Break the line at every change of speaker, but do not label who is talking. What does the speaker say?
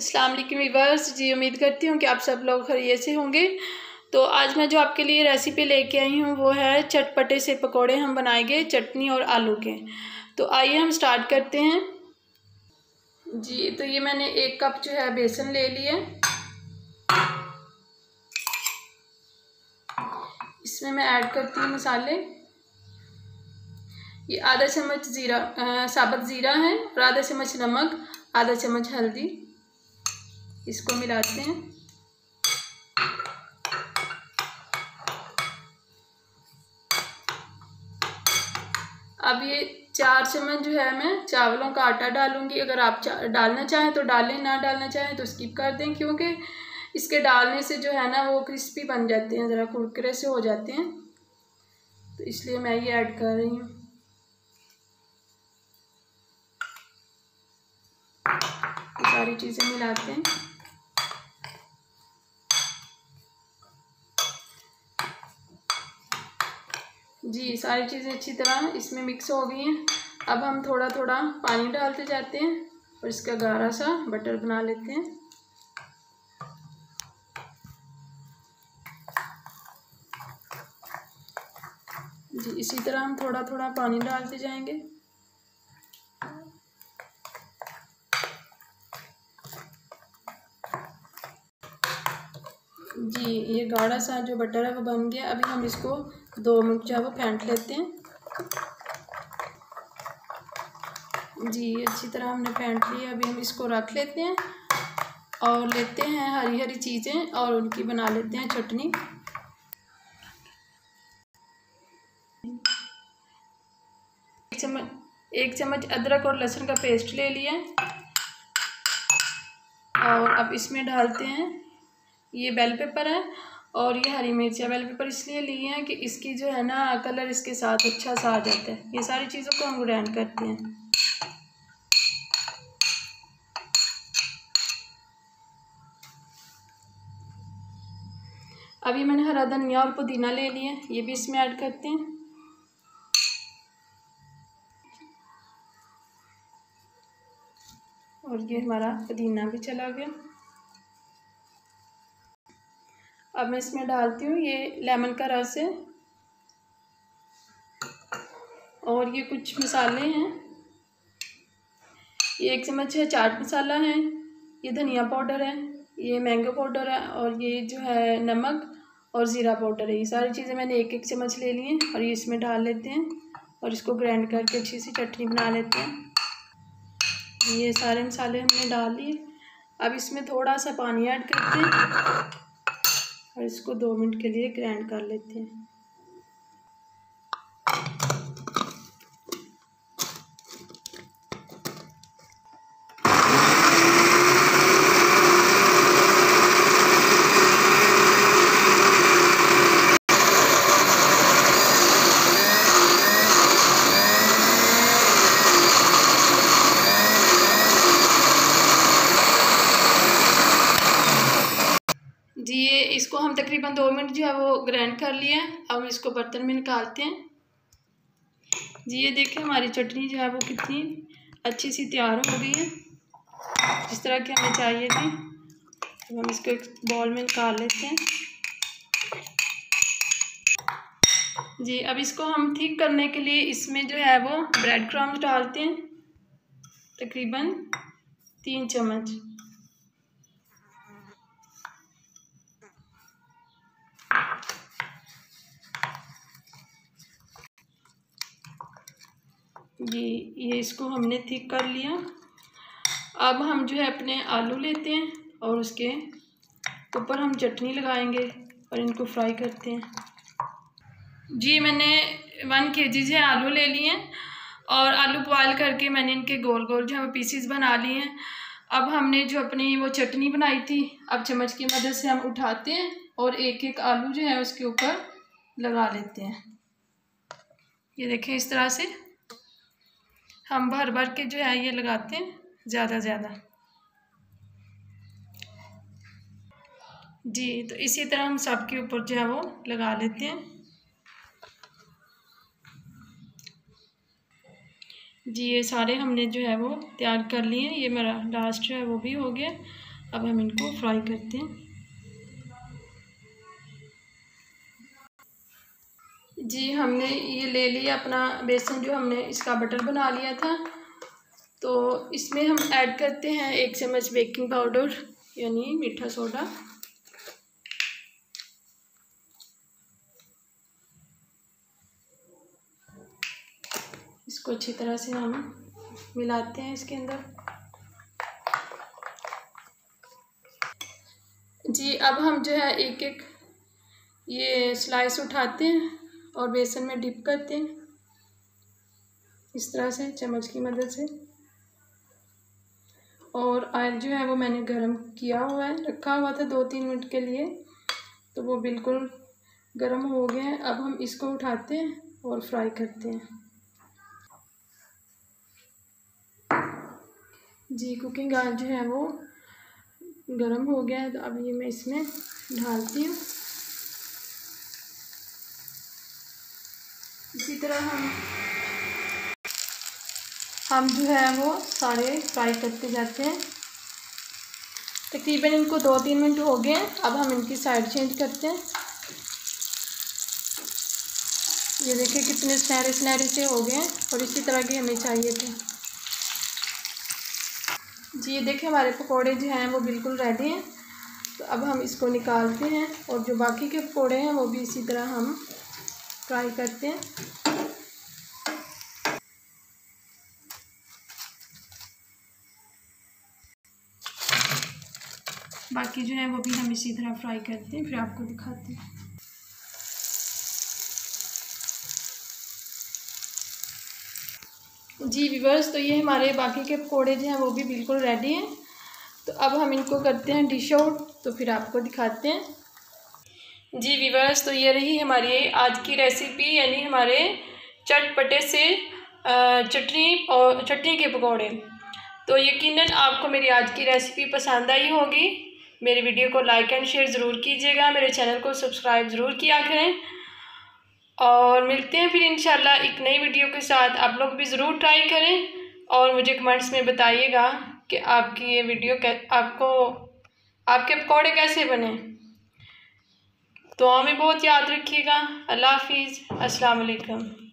अस्सलाम वालेकुम वीवर्स जी, उम्मीद करती हूँ कि आप सब लोग खैरियत से होंगे। तो आज मैं जो आपके लिए रेसिपी लेके आई हूँ वो है चटपटे से पकोड़े हम बनाएंगे चटनी और आलू के। तो आइए हम स्टार्ट करते हैं जी। तो ये मैंने 1 कप जो है बेसन ले लिया। इसमें मैं ऐड करती हूँ मसाले। ये आधा चम्मच साबुत ज़ीरा है और आधा चम्मच नमक, आधा चम्मच हल्दी। इसको मिलाते हैं। अब ये 4 चम्मच जो है मैं चावलों का आटा डालूंगी। अगर आप डालना चाहें तो डालें, ना डालना चाहें तो स्किप कर दें, क्योंकि इसके डालने से जो है ना वो क्रिस्पी बन जाते हैं, ज़रा कुरकुरे से हो जाते हैं, तो इसलिए मैं ये ऐड कर रही हूँ। सारी चीज़ें मिलाते हैं। जी, सारी चीज़ें अच्छी तरह इसमें मिक्स हो गई हैं। अब हम थोड़ा थोड़ा पानी डालते जाते हैं और इसका गाढ़ा सा बटर बना लेते हैं। जी, इसी तरह हम थोड़ा थोड़ा पानी डालते जाएंगे। जी, ये गाढ़ा सा जो बटर है वो बन गया। अभी हम इसको 2 मिनट जो है वो फेंट लेते हैं। जी, अच्छी तरह हमने फेंट लिया। अभी हम इसको रख लेते हैं और लेते हैं हरी हरी चीज़ें और उनकी बना लेते हैं चटनी। एक चम्मच अदरक और लहसुन का पेस्ट ले लिया और अब इसमें डालते हैं ये बेल पेपर है और ये हरी मिर्च है। बेल पेपर इसलिए लिए हैं कि इसकी जो है ना कलर इसके साथ अच्छा सा आ जाता है। ये सारी चीज़ों को हम ग्राइंड करते हैं। अभी मैंने हरा धनिया और पुदीना ले लिया, ये भी इसमें ऐड करते हैं। और ये हमारा पुदीना भी चला गया। अब मैं इसमें डालती हूँ ये लेमन का रस है और ये कुछ मसाले हैं। ये 1 चम्मच है चाट मसाला है, ये धनिया पाउडर है, ये मैंगो पाउडर है और ये जो है नमक और ज़ीरा पाउडर है। ये सारी चीज़ें मैंने 1-1 चम्मच ले ली हैं और ये इसमें डाल लेते हैं और इसको ग्राइंड करके अच्छी सी चटनी बना लेते हैं। ये सारे मसाले हमने डाल लिए। अब इसमें थोड़ा सा पानी ऐड करते हैं और इसको 2 मिनट के लिए ग्राइंड कर लेते हैं। जी, ये इसको हम तकरीबन 2 मिनट जो है वो ग्राइंड कर लिया है। अब इसको बर्तन में निकालते हैं। जी, ये देखिए हमारी चटनी जो है वो कितनी अच्छी सी तैयार हो गई है, जिस तरह की हमें चाहिए थी। तो हम इसको एक बाउल में निकाल लेते हैं। जी, अब इसको हम ठीक करने के लिए इसमें जो है वो ब्रेड क्रम्स डालते हैं, तकरीबन 3 चम्मच। जी, ये इसको हमने ठीक कर लिया। अब हम जो है अपने आलू लेते हैं और उसके ऊपर हम चटनी लगाएंगे और इनको फ्राई करते हैं। जी, मैंने 1 kg से आलू ले लिए हैं और आलू बॉयल करके मैंने इनके गोल गोल जो है वो पीसीस बना लिए हैं। अब हमने जो अपनी वो चटनी बनाई थी, अब चम्मच की मदद से हम उठाते हैं और एक एक आलू जो है उसके ऊपर लगा लेते हैं। ये देखें, इस तरह से हम भर भर के जो है ये लगाते हैं ज़्यादा ज़्यादा। जी, तो इसी तरह हम सब के ऊपर जो है वो लगा लेते हैं। जी ये सारे हमने जो है वो तैयार कर लिए हैं। ये मेरा लास्ट जो है वो भी हो गया। अब हम इनको फ्राई करते हैं। जी हमने ये ले लिया अपना बेसन, जो हमने इसका बटर बना लिया था। तो इसमें हम ऐड करते हैं 1 चम्मच बेकिंग पाउडर यानी मीठा सोडा। इसको अच्छी तरह से हम मिलाते हैं इसके अंदर। जी अब हम जो है एक एक ये स्लाइस उठाते हैं और बेसन में डिप करते हैं इस तरह से चम्मच की मदद से। और ऑयल जो है वो मैंने गरम किया हुआ है, रखा हुआ था 2-3 मिनट के लिए, तो वो बिल्कुल गरम हो गए हैं। अब हम इसको उठाते हैं और फ्राई करते हैं। जी कुकिंग ऑयल जो है वो गरम हो गया है, तो अब ये मैं इसमें ढालती हूँ। इसी तरह हम जो है वो सारे फ्राई करते जाते हैं। तकरीबन इनको 2-3 मिनट हो गए हैं। अब हम इनकी साइड चेंज करते हैं। ये देखिए कितने सुनहरे सुनहरे से हो गए हैं और इसी तरह के हमें चाहिए थे। जी ये देखिए हमारे पकोड़े जो हैं वो बिल्कुल रेडी हैं। तो अब हम इसको निकालते हैं और जो बाकी के पकोड़े हैं वो भी इसी तरह हम फ्राई करते हैं। बाकी जो है वो भी हम इसी तरह फ्राई करते हैं, फिर आपको दिखाते हैं। जी व्यूअर्स, तो ये हमारे बाकी के पकोड़े जो हैं वो भी बिल्कुल रेडी हैं। तो अब हम इनको करते हैं डिश आउट, तो फिर आपको दिखाते हैं। जी व्यूअर्स, तो ये रही हमारी आज की रेसिपी, यानी हमारे चटपटे से चटनी के पकोड़े। तो यकीनन आपको मेरी आज की रेसिपी पसंद आई होगी। मेरी वीडियो को लाइक एंड शेयर ज़रूर कीजिएगा, मेरे चैनल को सब्सक्राइब ज़रूर किया करें और मिलते हैं फिर इंशाल्लाह एक नई वीडियो के साथ। आप लोग भी ज़रूर ट्राई करें और मुझे कमेंट्स में बताइएगा कि आपकी ये वीडियो आपको आपके पकौड़े कैसे बने। तो हमें बहुत याद रखिएगा। अल्लाह हाफिज़, अस्सलाम वालेकुम।